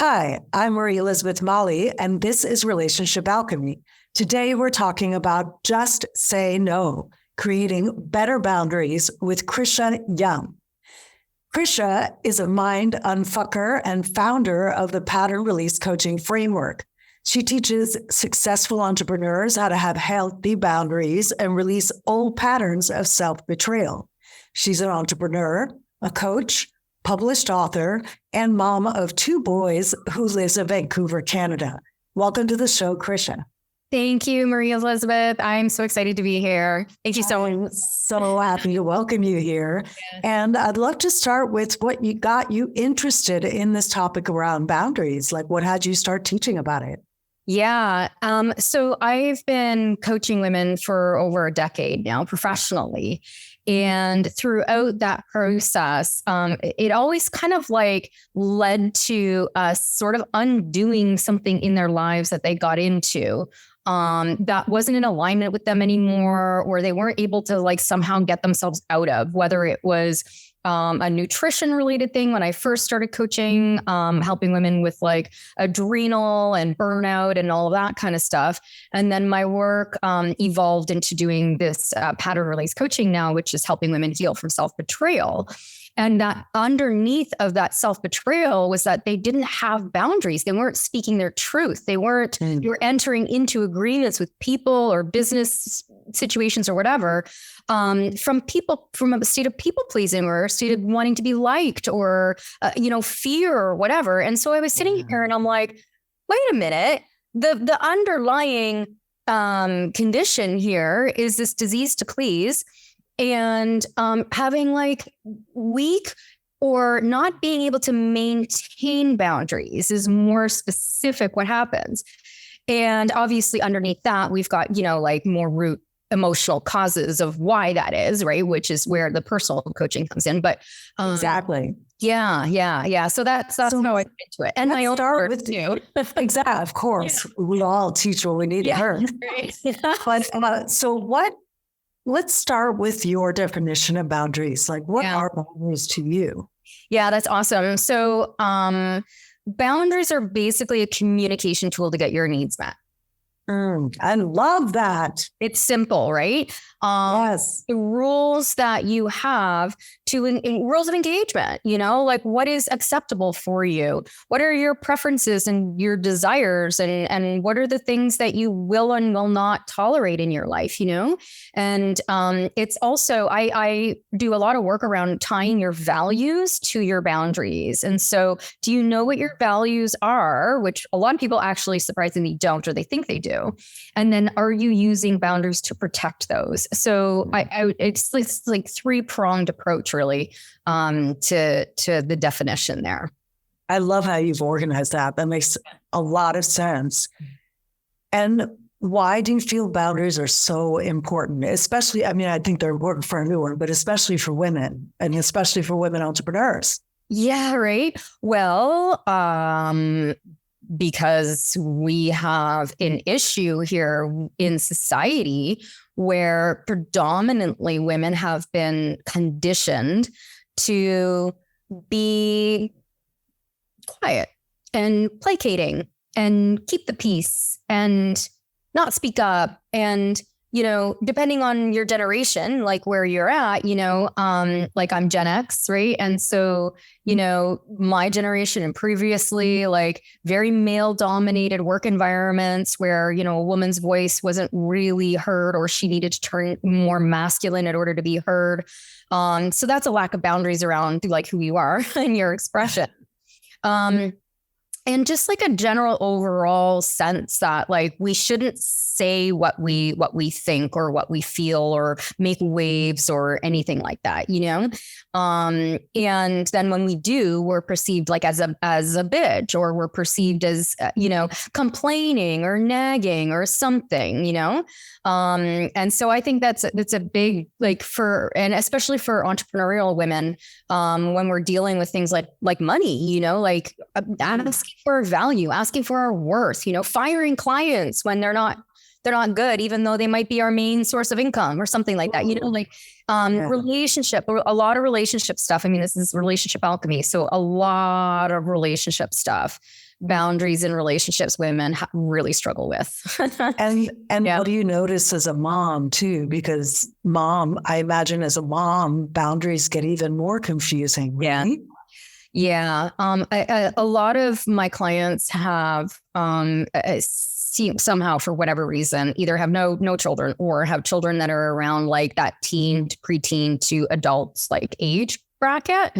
Hi, I'm Marie Elizabeth Molly, and this is Relationship Alchemy. Today, we're talking about Just Say No, creating better boundaries with Krisha Young. Krisha is a mind unfucker and founder of the Pattern Release Coaching Framework. She teaches successful entrepreneurs how to have healthy boundaries and release old patterns of self-betrayal. She's an entrepreneur, a coach, published author, and mom of two boys who lives in Vancouver, Canada. Welcome to the show, Krisha. Thank you, Marie Elizabeth. I'm so excited to be here. Thank you so I'm much. so happy to welcome you here. Yes. And I'd love to start with what you got you interested in this topic around boundaries. Like, what had you start teaching about it? Yeah. So I've been coaching women for over a decade now professionally. And throughout that process, it always kind of like led to us sort of undoing something in their lives that they got into that wasn't in alignment with them anymore, or they weren't able to like somehow get themselves out of, whether it was a nutrition related thing when I first started coaching, helping women with like adrenal and burnout and all of that kind of stuff. And then my work evolved into doing this pattern release coaching now, which is helping women heal from self-betrayal. And that underneath of that self-betrayal was that they didn't have boundaries. They weren't speaking their truth. They weren't, you were entering into agreements with people or business situations or whatever, from a state of people pleasing or a state of wanting to be liked or, fear or whatever. And so I was sitting here and I'm like, wait a minute, the underlying condition here is this disease to please. And having like weak or not being able to maintain boundaries is more specific what happens. And obviously underneath that, we've got, like more root emotional causes of why that is, right? Which is where the personal coaching comes in. But Exactly. Yeah. So that's how I get into it. And my own start with you. Exactly. Of course, we all teach what we need to learn. Right. But let's start with your definition of boundaries. Like, what are boundaries to you? Yeah, that's awesome. So boundaries are basically a communication tool to get your needs met. I love that. It's simple, right? Yes. The rules that you have rules of engagement, like what is acceptable for you? What are your preferences and your desires? And what are the things that you will and will not tolerate in your life, And it's also, I do a lot of work around tying your values to your boundaries. And so do you know what your values are, which a lot of people actually surprisingly don't, or they think they do. And then are you using boundaries to protect those? So it's like three-pronged approach really to the definition there. I love how you've organized that. That makes a lot of sense. And why do you feel boundaries are so important? Especially, I think they're important for everyone, but especially for women and especially for women entrepreneurs. Yeah, right. Well, because we have an issue here in society where predominantly women have been conditioned to be quiet and placating and keep the peace and not speak up. And depending on your generation, like where you're at, like I'm Gen X, right? And so, my generation and previously, like very male dominated work environments where, a woman's voice wasn't really heard or she needed to turn more masculine in order to be heard. So that's a lack of boundaries around like who you are and your expression. And just like a general overall sense that like we shouldn't say what we think or what we feel or make waves or anything like that, and then when we do, we're perceived like as a bitch, or we're perceived as complaining or nagging or something, and so I think that's a big like and especially for entrepreneurial women, when we're dealing with things like money, like asking for value, asking for our worth, firing clients when they're not good, even though they might be our main source of income or something like that, relationship, a lot of relationship stuff. I mean, this is relationship alchemy. So a lot of relationship stuff. boundaries in relationships women really struggle with. And what do you notice as a mom too? Because I imagine as a mom, boundaries get even more confusing. Right? Yeah. A lot of my clients have somehow, for whatever reason, either have no children or have children that are around like that teen to preteen to adults like age bracket.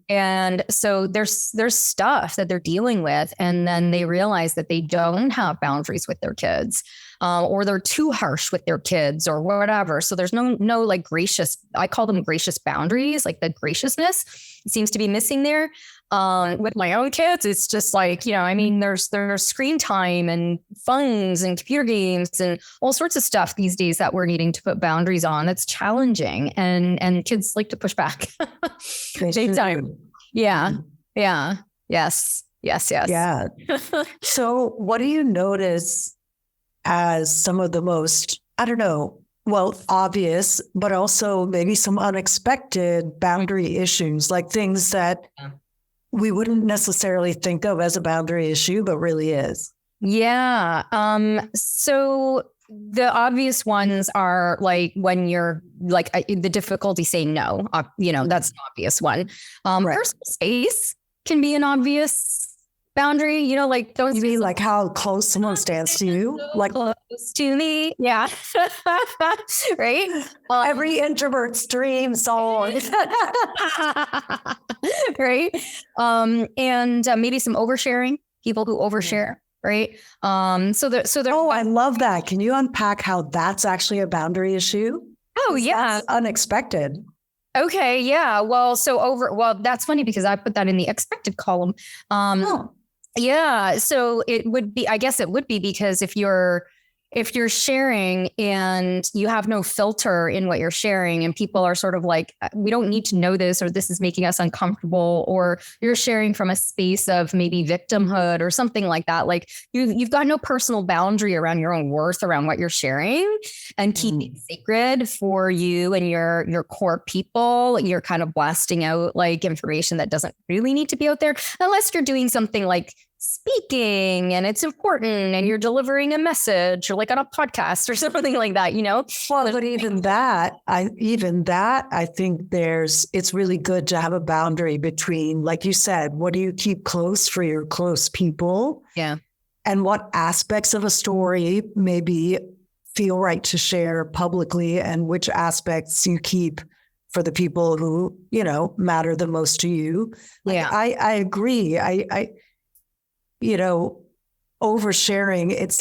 And so there's stuff that they're dealing with. And then they realize that they don't have boundaries with their kids, or they're too harsh with their kids or whatever. So there's no like gracious, I call them gracious boundaries, like the graciousness seems to be missing there. With my own kids, it's just like, I mean, there's screen time and phones and computer games and all sorts of stuff these days that we're needing to put boundaries on. That's challenging. And kids like to push back. Big time. Yeah. Yes. Yeah. So what do you notice as some of the most, I don't know, well, obvious, but also maybe some unexpected boundary issues, like things that we wouldn't necessarily think of as a boundary issue, but really is? Yeah. So the obvious ones are like when you're like the difficulty saying no, that's an obvious one. Personal space can be an obvious boundary, like those. You mean like how close someone stands to you? Like close to me. Yeah. Right. Every introvert's dream song. Right. And maybe some oversharing, people who overshare. Right. So there. Oh, I love that. Can you unpack how that's actually a boundary issue? Oh, yeah. That's unexpected. Okay. Yeah. Well, that's funny because I put that in the expected column. Yeah. So I guess it would be because if you're sharing and you have no filter in what you're sharing and people are sort of like, we don't need to know this, or this is making us uncomfortable, or you're sharing from a space of maybe victimhood or something like that. Like you've got no personal boundary around your own worth, around what you're sharing and keeping it sacred for you and your core people. You're kind of blasting out like information that doesn't really need to be out there unless you're doing something like speaking and it's important and you're delivering a message or like on a podcast or something like that, Well, but even that, I think it's really good to have a boundary between, like you said, what do you keep close for your close people? Yeah. And what aspects of a story maybe feel right to share publicly and which aspects you keep for the people who, matter the most to you. Yeah. I agree. Oversharing, it's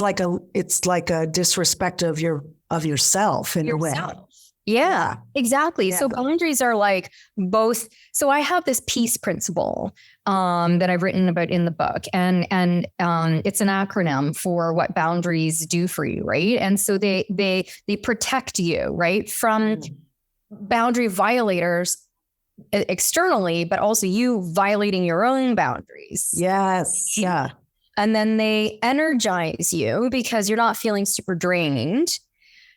like a disrespect of yourself in a way. Yeah, exactly. Yeah. So boundaries are like both. So I have this peace principle that I've written about in the book, and it's an acronym for what boundaries do for you, right? And so they protect you, right, from boundary violators externally, but also you violating your own boundaries. Yes. Yeah. And then they energize you because you're not feeling super drained.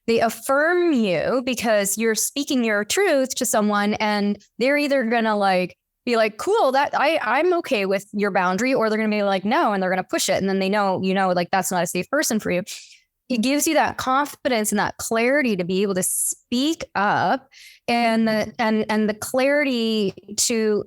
They affirm you because you're speaking your truth to someone and they're either going to be like, cool, that I'm okay with your boundary, or they're going to be like, no, and they're going to push it. And then they know, like that's not a safe person for you. It gives you that confidence and that clarity to be able to speak up and the clarity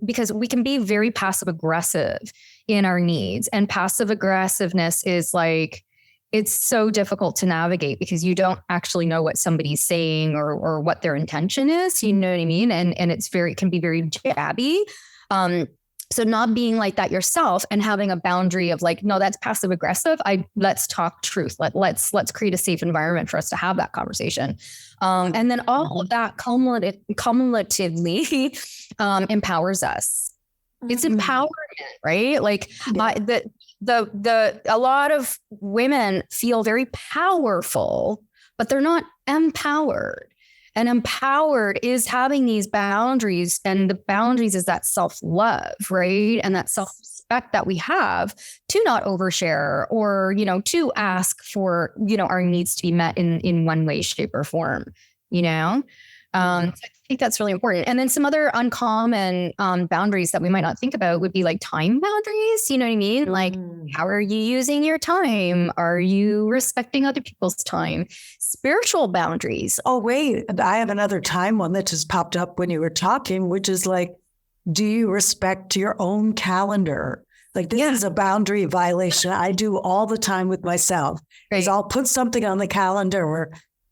because we can be very passive aggressive in our needs, and passive aggressiveness is like, it's so difficult to navigate because you don't actually know what somebody's saying or what their intention is. You know what I mean? And it can be very jabby. So not being like that yourself and having a boundary of like, no, that's passive aggressive. Let's talk truth. Let's create a safe environment for us to have that conversation. And then all of that cumulatively empowers us. It's empowerment, right? Like a lot of women feel very powerful, but they're not empowered. And empowered is having these boundaries, and the boundaries is that self-love, right? And that self-respect that we have to not overshare or, to ask for, our needs to be met in one way, shape, or form, So I think that's really important. And then some other uncommon boundaries that we might not think about would be like time boundaries. You know what I mean? Like, how are you using your time? Are you respecting other people's time? Spiritual boundaries. Oh, wait, I have another time one that just popped up when you were talking, which is like, do you respect your own calendar? Like, this is a boundary violation I do all the time with myself. Because I'll put something on the calendar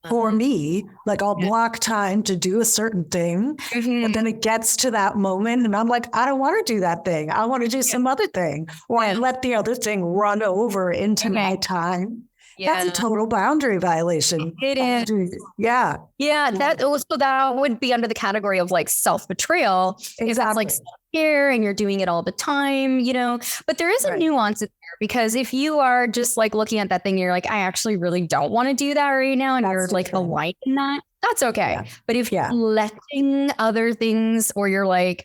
for me, like I'll block time to do a certain thing. And then it gets to that moment and I'm like, I don't want to do that thing. I want to do some other thing. Or I let the other thing run over into my time. That's a total boundary violation. It is. Yeah. Yeah. So that would be under the category of like self-betrayal. Exactly. If it's like self-care and you're doing it all the time, you know, but there is a nuance in there, because if you are just like looking at that thing, you're like, I actually really don't want to do that right now. And you're like aligned in that, that's okay. Yeah. But if you're letting other things, or you're like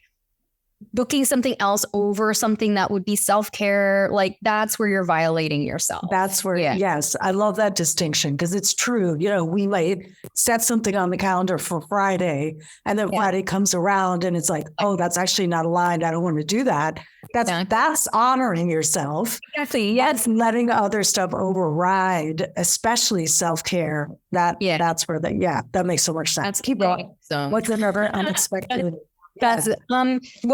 booking something else over something that would be self-care, like that's where you're violating yourself. That's where, yes, I love that distinction, because it's true. You know, we might set something on the calendar for Friday, and then Friday comes around and it's like, oh, that's actually not aligned. I don't want to do that. That's honoring yourself. Exactly. Yes. Letting other stuff override, especially self-care. That's where that makes so much sense. Keep going. So, what's another unexpected? That's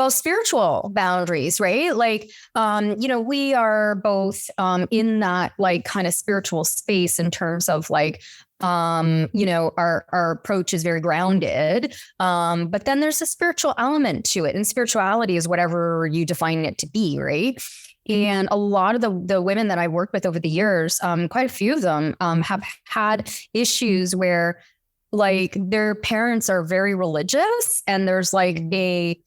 spiritual boundaries, right? Like, you know, we are both in that like kind of spiritual space in terms of like, you know, our approach is very grounded. But then there's a spiritual element to it, and spirituality is whatever you define it to be, right? And a lot of the women that I worked with over the years, quite a few of them have had issues where like their parents are very religious, and there's like you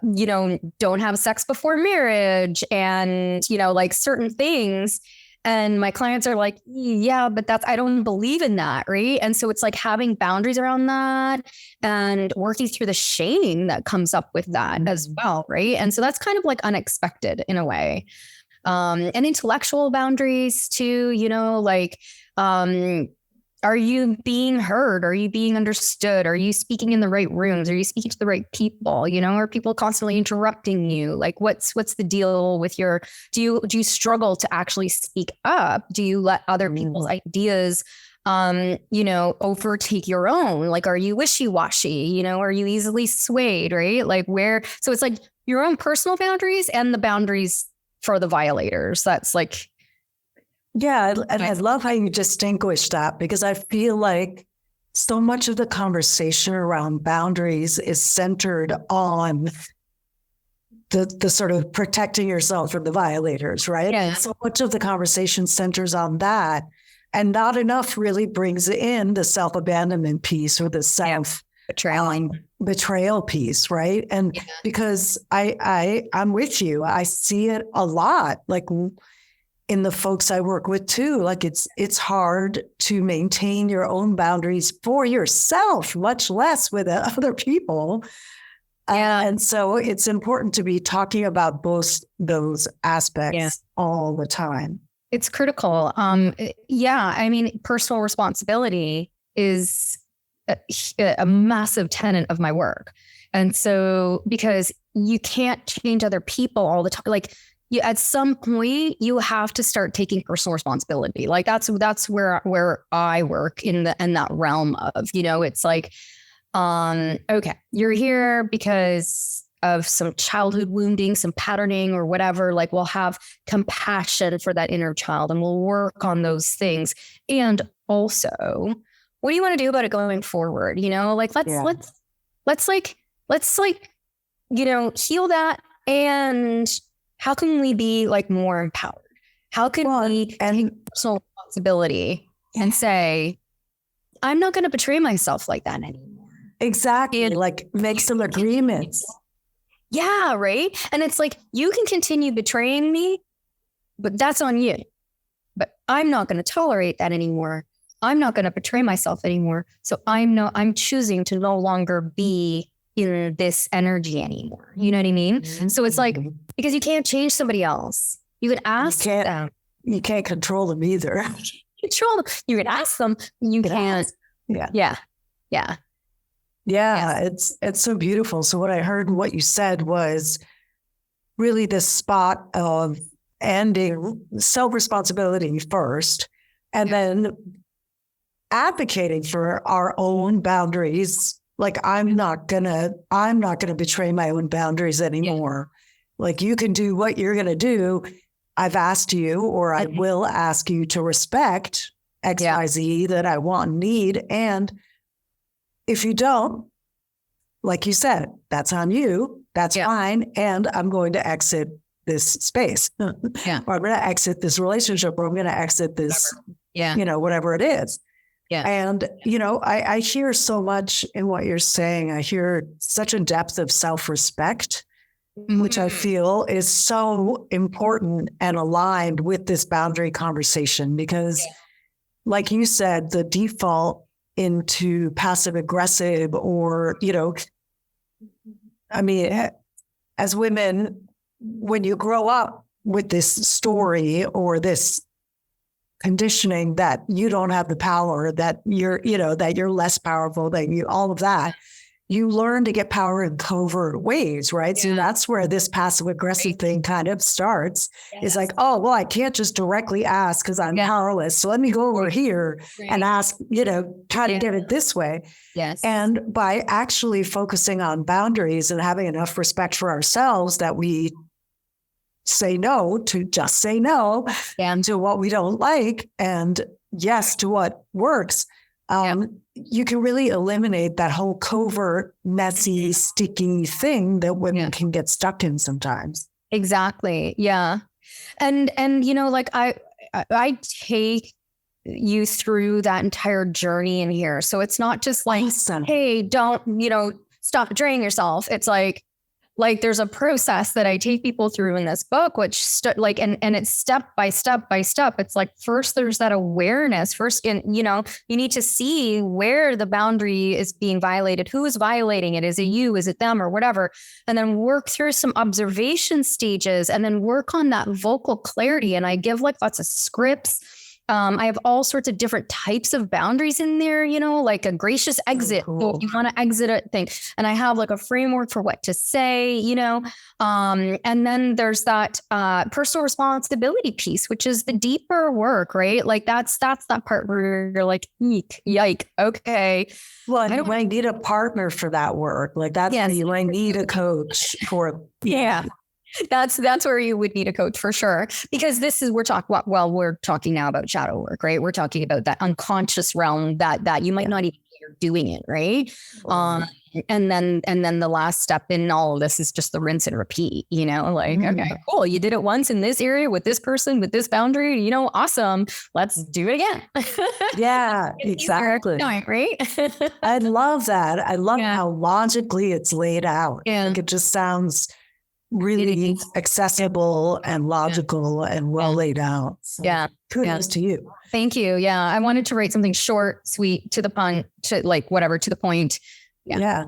know, don't have sex before marriage, and, you know, like certain things. And my clients are like, yeah, but I don't believe in that. Right. And so it's like having boundaries around that and working through the shame that comes up with that as well. Right. And so that's kind of like unexpected in a way. And intellectual boundaries too, you know, like, are you being heard? Are you being understood? Are you speaking in the right rooms? Are you speaking to the right people? You know, are people constantly interrupting you? Like, what's the deal with do you struggle to actually speak up? Do you let other people's ideas, you know, overtake your own? Like, are you wishy-washy? You know, are you easily swayed? Right? Like so it's like your own personal boundaries and the boundaries for the violators. That's like, yeah, and I love how you distinguish that, because I feel like so much of the conversation around boundaries is centered on the sort of protecting yourself from the violators, right? Yeah. So much of the conversation centers on that, and not enough really brings in the self-abandonment piece, or the betrayal piece, right? And because I'm with you, I see it a lot, like in the folks I work with too. Like it's hard to maintain your own boundaries for yourself, much less with other people. And so it's important to be talking about both those aspects all the time. It's critical. I mean, personal responsibility is a massive tenet of my work. And so, because you can't change other people all the time, like, at some point you have to start taking personal responsibility. Like that's where I work in that realm of, you know, it's like, okay, you're here because of some childhood wounding, some patterning or whatever. Like, we'll have compassion for that inner child and we'll work on those things. And also, what do you want to do about it going forward? You know, like let's you know, heal that. And how can we be like more empowered? How can we take personal responsibility and say, I'm not going to betray myself like that anymore? Exactly. And like make some agreements. Yeah. Right. And it's like, you can continue betraying me, but that's on you. But I'm not going to tolerate that anymore. I'm not going to betray myself anymore. So I'm choosing to no longer be in this energy anymore. You know what I mean? Mm-hmm. So it's like, because you can't change somebody else. You can ask them. You can't control them either. You can ask them. You can't. Yeah. Yeah, it's so beautiful. So what I heard and what you said was really the spot of ending self-responsibility first, and then advocating for our own boundaries. Like I'm not gonna betray my own boundaries anymore. Like you can do what you're gonna do. I've asked you, or I will ask you to respect XYZ that I want and need. And if you don't, like you said, that's on you. That's fine. And I'm going to exit this space. Or I'm going to exit this relationship, or I'm going to exit this, whatever it is. Yeah. And, I hear so much in what you're saying. I hear such a depth of self-respect, which I feel is so important and aligned with this boundary conversation, because like you said, the default into passive aggressive or, as women, when you grow up with this story or this conditioning that you don't have the power, that you're less powerful, that you, all of that, you learn to get power in covert ways, right? So that's where this passive aggressive thing kind of starts. It's like, oh, well, I can't just directly ask because I'm powerless. So let me go over here and ask, try to get it this way. Yes. And by actually focusing on boundaries and having enough respect for ourselves that we say no to just say no to what we don't like and yes to what works. You can really eliminate that whole covert, messy, sticky thing that women can get stuck in sometimes. Exactly. Yeah. And like I take you through that entire journey in here. So it's not just like, hey, don't, stop betraying yourself. It's like there's a process that I take people through in this book, which and it's step by step by step. It's like, first there's that awareness first, you need to see where the boundary is being violated, who is violating it. Is it you? Is it them or whatever? And then work through some observation stages and then work on that vocal clarity. And I give like lots of scripts. I have all sorts of different types of boundaries in there, like a gracious exit. Oh, cool. So if you want to exit a thing. And I have like a framework for what to say, and then there's that personal responsibility piece, which is the deeper work, right? Like that's that part where you're like, eek, yike, okay. Well, you might need a partner for that work. Like that's you might need a coach for. Yeah. That's where you would need a coach for sure, because we're talking now about shadow work, right? We're talking about that unconscious realm that you might not even know you're doing it, right? And then the last step in all of this is just the rinse and repeat, okay, cool. You did it once in this area with this person, with this boundary, awesome. Let's do it again. Yeah, exactly. Right. I love that. I love how logically it's laid out. Yeah. Like it just sounds really accessible and logical and well laid out. So kudos to you. Thank you. Yeah. I wanted to write something short, sweet, to the point, to the point. Yeah.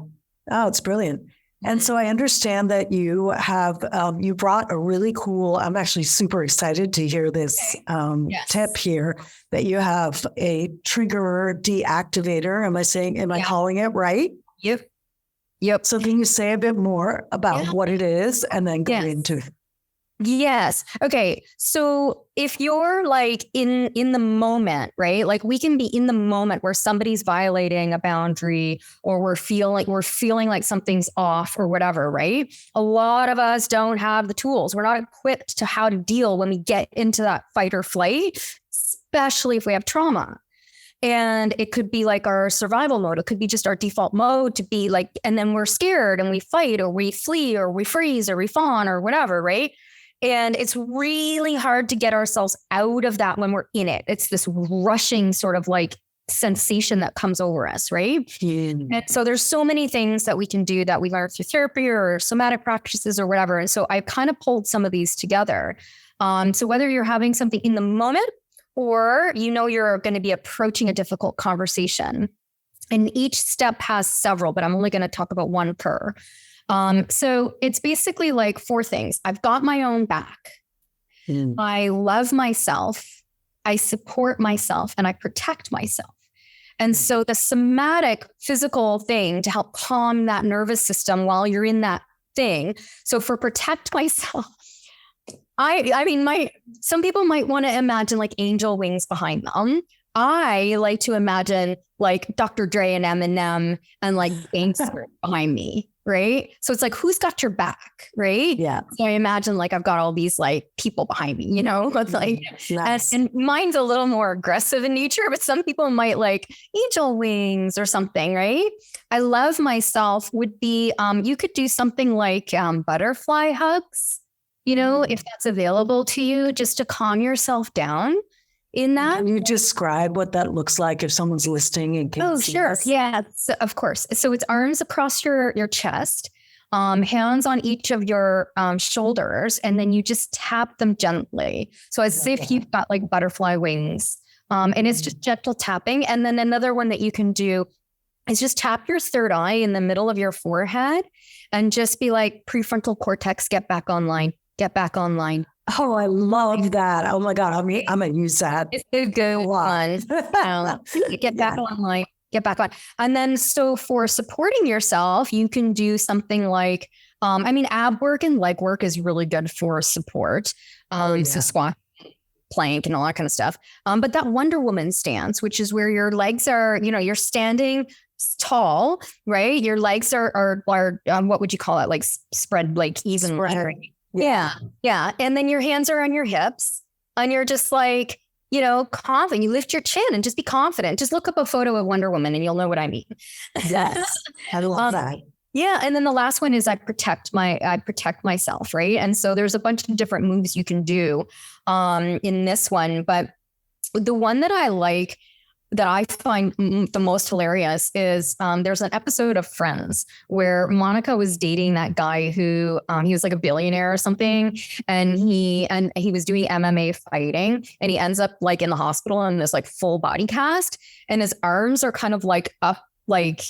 Oh, it's brilliant. And so I understand that you have, you brought a really cool, I'm actually super excited to hear this tip here, that you have a trigger deactivator. Am I calling it right? Yep. So can you say a bit more about what it is and then go into it? Yes. Okay. So if you're like in the moment, right? Like we can be in the moment where somebody's violating a boundary or we're feeling like something's off or whatever, right? A lot of us don't have the tools. We're not equipped to how to deal when we get into that fight or flight, especially if we have trauma. And it could be like our survival mode. It could be just our default mode to be like, and then we're scared and we fight or we flee or we freeze or we fawn or whatever, right? And it's really hard to get ourselves out of that when we're in it. It's this rushing sort of like sensation that comes over us, right? And so there's so many things that we can do that we learn through therapy or somatic practices or whatever. And so I've kind of pulled some of these together. So whether you're having something in the moment, or you're going to be approaching a difficult conversation. And each step has several, but I'm only going to talk about one per. So it's basically like 4 things. I've got my own back. I love myself. I support myself and I protect myself. And so the somatic physical thing to help calm that nervous system while you're in that thing. So for protect myself, I mean, some people might want to imagine like angel wings behind them. I like to imagine like Dr. Dre and Eminem and like gangster behind me, right? So it's like, who's got your back, right? Yeah. So I imagine like I've got all these like people behind me, you know, it's like, Nice. and mine's a little more aggressive in nature, but some people might like angel wings or something, right? I love myself would be, you could do something like butterfly hugs, you know, if that's available to you, just to calm yourself down in that. Can you describe what that looks like if someone's listening and can see Sure. this? Yeah, so, of course. So it's arms across your chest, hands on each of your shoulders, and then you just tap them gently. So as if you've got like butterfly wings. And it's just gentle tapping. And then another one that you can do is just tap your third eye in the middle of your forehead and just be like, prefrontal cortex, get back online, get back online. Oh, I love that. Oh my God. I'm going to use that. It's a good one. Get back online, get back on. And then, so for supporting yourself, you can do something like, ab work and leg work is really good for support. So squat, plank and all that kind of stuff. But that Wonder Woman stance, which is where your legs are, you know, you're standing tall, right? Your legs are what would you call it? Like spread, like even. Yeah. And then your hands are on your hips and you're just like, you know, confident. You lift your chin and just be confident. Just look up a photo of Wonder Woman and you'll know what I mean. Yes. I love that. Yeah. And then the last one is I protect myself. Right. And so there's a bunch of different moves you can do in this one. But the one that I like, that I find the most hilarious is there's an episode of Friends where Monica was dating that guy who he was like a billionaire or something, and he was doing MMA fighting, and he ends up like in the hospital in this like full body cast, and his arms are kind of like up like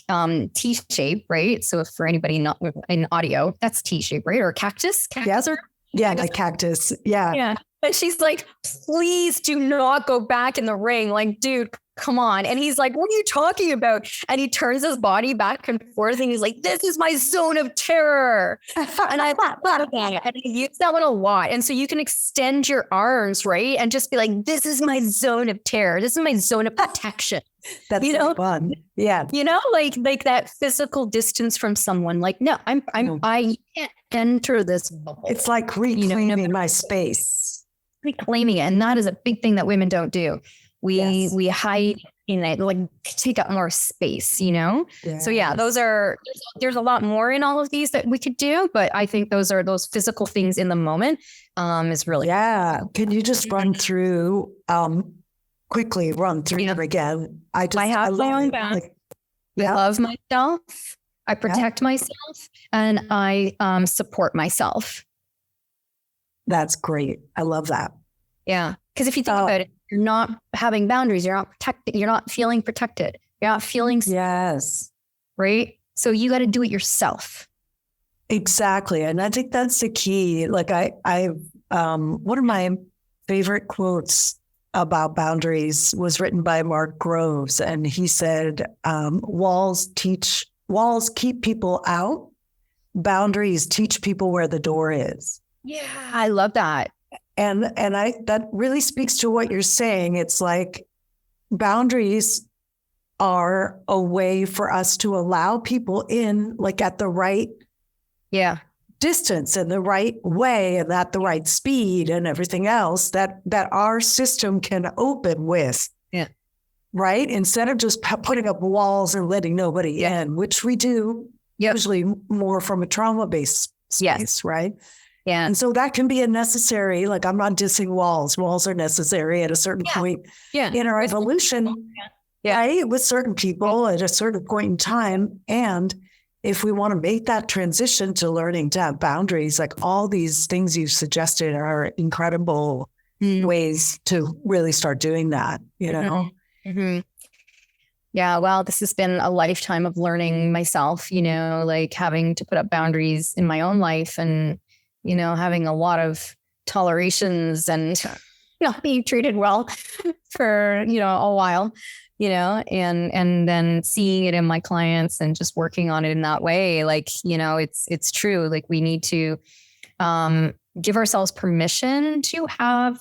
T shape, right? So for anybody not in audio, that's T shape, right? Or cactus or like cactus. Yeah. And she's like, please do not go back in the ring. Like, dude, come on. And he's like, what are you talking about? And he turns his body back and forth and he's like, this is my zone of terror. And I thought of that. And I use that one a lot. And so you can extend your arms, right? And just be like, this is my zone of terror. This is my zone of protection. That's fun. Yeah. You know, like that physical distance from someone. Like, no, I can't enter this bubble. It's like reclaiming my space. Reclaiming it. And that is a big thing that women don't do. We hide in it, like take up more space, you know? Yes. So yeah, there's a lot more in all of these that we could do, but I think those physical things in the moment is really cool. Can you just quickly run through them again? I have my own back. I love myself. I protect myself, and I support myself. That's great. I love that. Yeah. Because if you think about it, you're not having boundaries. You're not protected. You're not feeling protected. You're not feeling. Yes. Right. So you got to do it yourself. Exactly. And I think that's the key. Like one of my favorite quotes about boundaries was written by Mark Groves. And he said, walls keep people out. Boundaries teach people where the door is. Yeah. I love that. And that really speaks to what you're saying. It's like boundaries are a way for us to allow people in, like at the right distance and the right way and at the right speed and everything else that our system can open with. Yeah. Right? Instead of just putting up walls and letting nobody in, which we do usually more from a trauma-based space, right? Yeah. And so that can be a necessary, like I'm not dissing walls. Walls are necessary at a certain point in our evolution, right? With certain people at a certain point in time. And if we want to make that transition to learning to have boundaries, like all these things you suggested are incredible ways to really start doing that, you know? Mm-hmm. Yeah, well, this has been a lifetime of learning myself, you know, like having to put up boundaries in my own life and, you know, having a lot of tolerations and not being treated well for, you know, a while. and then seeing it in my clients and just working on it in that way. Like, it's true. Like we need to give ourselves permission to have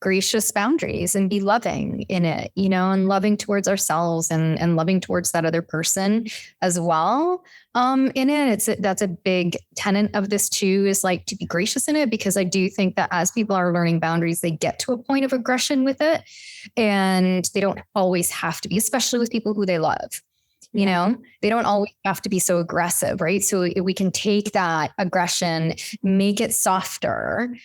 gracious boundaries and be loving in it, and loving towards ourselves and loving towards that other person as well. In it, that's a big tenet of this too, is like to be gracious in it, because I do think that as people are learning boundaries, they get to a point of aggression with it, and they don't always have to be, especially with people who they love. They don't always have to be so aggressive, right? So we can take that aggression, make it softer,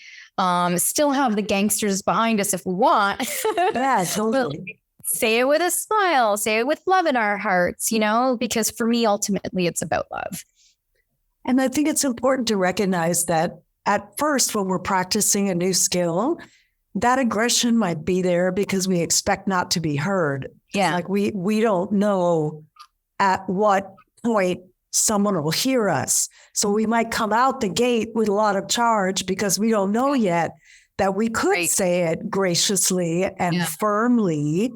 still have the gangsters behind us if we want. Yeah, totally. Say it with a smile, say it with love in our hearts, because for me, ultimately, it's about love. And I think it's important to recognize that at first, when we're practicing a new skill, that aggression might be there because we expect not to be heard. Yeah. Like we don't know at what point someone will hear us. So we might come out the gate with a lot of charge because we don't know yet that we could say it graciously and firmly,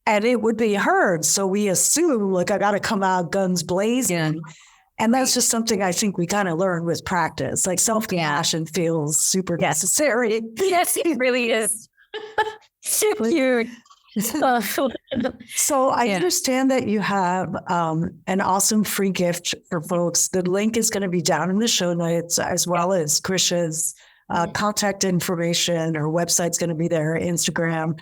and it would be heard. So we assume, like, I got to come out guns blazing. Yeah. And that's just something I think we kind of learn with practice. Like self-compassion feels super necessary. Yes, it really is. Huge. So I understand that you have an awesome free gift for folks. The link is going to be down in the show notes, as well as Krisha's contact information. Her website's going to be there, Instagram.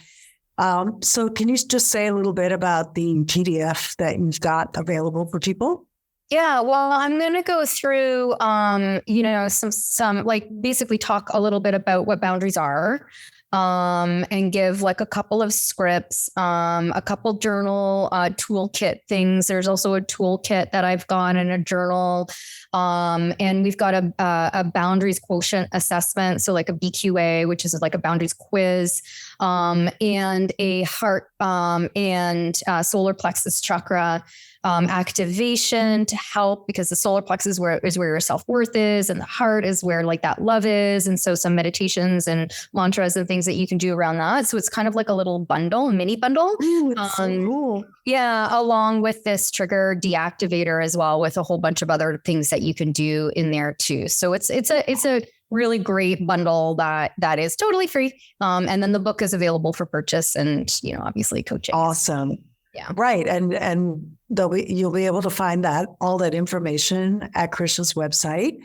So can you just say a little bit about the PDF that you've got available for people? Yeah, well, I'm going to go through, some like basically talk a little bit about what boundaries are. And give like a couple of scripts, a couple journal toolkit things. There's also a toolkit that I've got in a journal. And we've got a boundaries quotient assessment. So like a BQA, which is like a boundaries quiz, and a heart and solar plexus chakra activation to help, because the solar plexus is where your self-worth is, and the heart is where like that love is. And so some meditations and mantras and things that you can do around that. So it's kind of like a little bundle, a mini bundle. Ooh, it's so cool. Yeah, along with this trigger deactivator as well, with a whole bunch of other things that you can do in there too. So it's a really great bundle that is totally free. And then the book is available for purchase, and obviously coaching. Awesome. Yeah. Right. And you'll be able to find all that information at Krisha's website.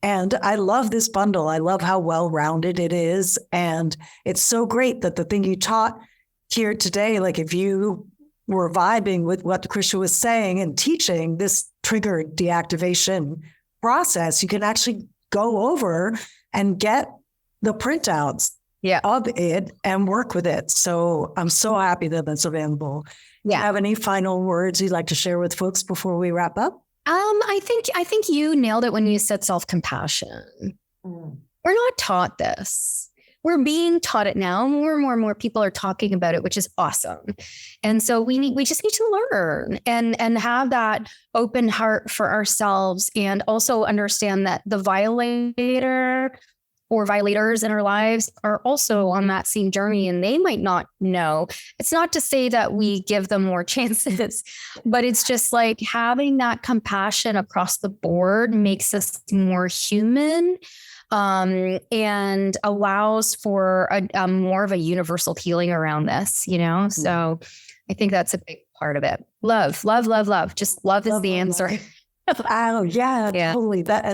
And I love this bundle. I love how well-rounded it is. And it's so great that the thing you taught here today, like if you were vibing with what Krisha was saying and teaching this trigger deactivation process, you can actually go over and get the printouts of it and work with it. So I'm so happy that that's available. Do you have any final words you'd like to share with folks before we wrap up? I think you nailed it when you said self-compassion. We're not taught this. We're being taught it now. More and more people are talking about it, which is awesome. And so we just need to learn and have that open heart for ourselves, and also understand that the violator or violators in our lives are also on that same journey, and they might not know. It's not to say that we give them more chances, but it's just like having that compassion across the board makes us more human, and allows for a more of a universal healing around this, So I think that's a big part of it. Love. Just love is the answer. Oh, yeah, totally. That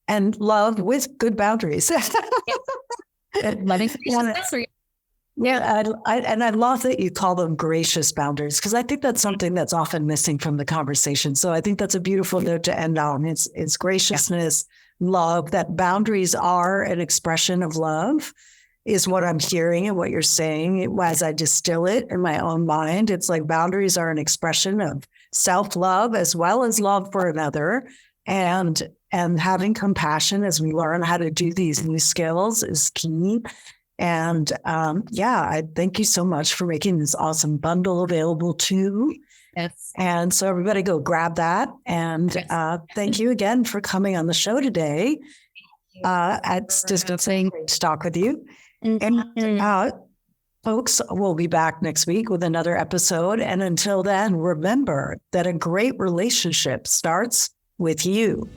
and love with good boundaries. Loving. Yeah. I love that you call them gracious boundaries, because I think that's something that's often missing from the conversation. So I think that's a beautiful note to end on. It's graciousness, love, that boundaries are an expression of love is what I'm hearing and what you're saying. As I distill it in my own mind, it's like boundaries are an expression of self-love as well as love for another. And having compassion as we learn how to do these new skills is key. And I thank you so much for making this awesome bundle available too. Yes. And so everybody go grab that. And thank you again for coming on the show today. It's just a great to talk with you. And Folks, we'll be back next week with another episode. And until then, remember that a great relationship starts with you.